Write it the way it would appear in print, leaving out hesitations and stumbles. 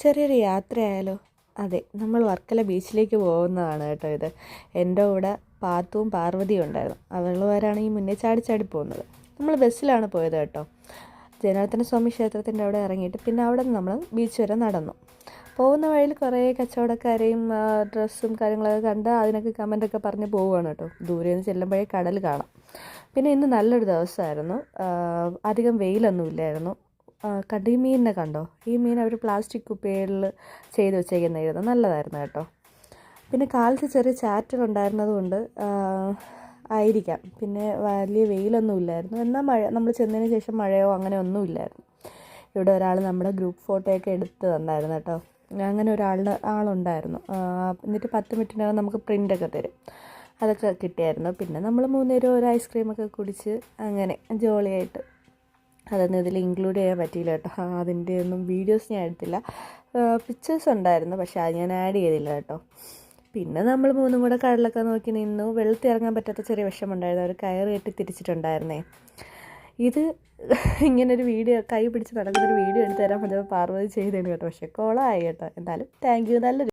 ചെറിയൊരു യാത്രയായാലോ? അതെ, നമ്മൾ വർക്കല ബീച്ചിലേക്ക് പോകുന്നതാണ് കേട്ടോ ഇത്. എൻ്റെ കൂടെ പാത്തുവും പാർവതിയും ഉണ്ടായിരുന്നു. അവളുമാരാണ് ഈ മുന്നേ ചാടി ചാടി പോകുന്നത്. നമ്മൾ ബസ്സിലാണ് പോയത് കേട്ടോ. ജനാർദ്ദന സ്വാമി ക്ഷേത്രത്തിൻ്റെ അവിടെ ഇറങ്ങിയിട്ട് പിന്നെ അവിടെ നിന്ന് നമ്മൾ ബീച്ച് വരെ നടന്നു. പോകുന്ന വഴിയിൽ കുറേ കച്ചവടക്കാരെയും ഡ്രസ്സും കാര്യങ്ങളൊക്കെ കണ്ട് അതിനൊക്കെ കമൻ്റൊക്കെ പറഞ്ഞ് പോവുകയാണ് കേട്ടോ. ദൂരെ നിന്ന് ചെല്ലുമ്പോഴേ കടൽ കാണാം. പിന്നെ ഇന്ന് നല്ലൊരു ദിവസമായിരുന്നു. അധികം വെയിലൊന്നും ഇല്ലായിരുന്നു. ഈ മീനിനെ കണ്ടോ? ഈ മീൻ അവർ പ്ലാസ്റ്റിക് കുപ്പികളിൽ ചെയ്ത് വെച്ചേക്കുന്നതായിരുന്നു. നല്ലതായിരുന്നു കേട്ടോ. പിന്നെ കാലത്ത് ചെറിയ ചാറ്റലുണ്ടായിരുന്നത് കൊണ്ട് ആയിരിക്കാം. പിന്നെ വലിയ വെയിലൊന്നും ഇല്ലായിരുന്നു. എന്നാൽ നമ്മൾ ചെന്നതിന് ശേഷം മഴയോ അങ്ങനെ ഒന്നും ഇല്ലായിരുന്നു. ഇവിടെ ഒരാൾ നമ്മുടെ ഗ്രൂപ്പ് ഫോട്ടോയൊക്കെ എടുത്ത് തന്നായിരുന്നു കേട്ടോ. അങ്ങനെ ആളുണ്ടായിരുന്നു. എന്നിട്ട് 10 മിനിറ്റിനകം നമുക്ക് പ്രിൻ്റൊക്കെ തരും. അതൊക്കെ കിട്ടിയായിരുന്നു. പിന്നെ നമ്മൾ 3 പേരും ഒരു ഐസ്ക്രീമൊക്കെ കുടിച്ച് അങ്ങനെ ജോളിയായിട്ട്. അതൊന്നും ഇതിൽ ഇൻക്ലൂഡ് ചെയ്യാൻ പറ്റിയില്ല കേട്ടോ. അതിൻ്റെ ഒന്നും വീഡിയോസ് ഞാൻ എടുത്തില്ല. പിക്ചേഴ്സ് ഉണ്ടായിരുന്നു, പക്ഷേ അത് ഞാൻ ആഡ് ചെയ്തില്ല കേട്ടോ. പിന്നെ നമ്മൾ 3 കൂടെ കടലൊക്കെ നോക്കി നിന്നു. വെള്ളത്തിൽ ഇറങ്ങാൻ പറ്റാത്ത ചെറിയ വിഷമമുണ്ടായിരുന്നു. അവർ കയറ് കെട്ടി തിരിച്ചിട്ടുണ്ടായിരുന്നേ. ഇത് ഇങ്ങനൊരു വീഡിയോ കൈ പിടിച്ച് നടക്കുന്നൊരു വീഡിയോ എടുത്ത് തരാൻ പറ്റുമ്പോൾ പാർവതി ചെയ്തേന് കേട്ടോ. പക്ഷേ കോളമായി കേട്ടോ. എന്തായാലും താങ്ക് യു. നല്ലൊരു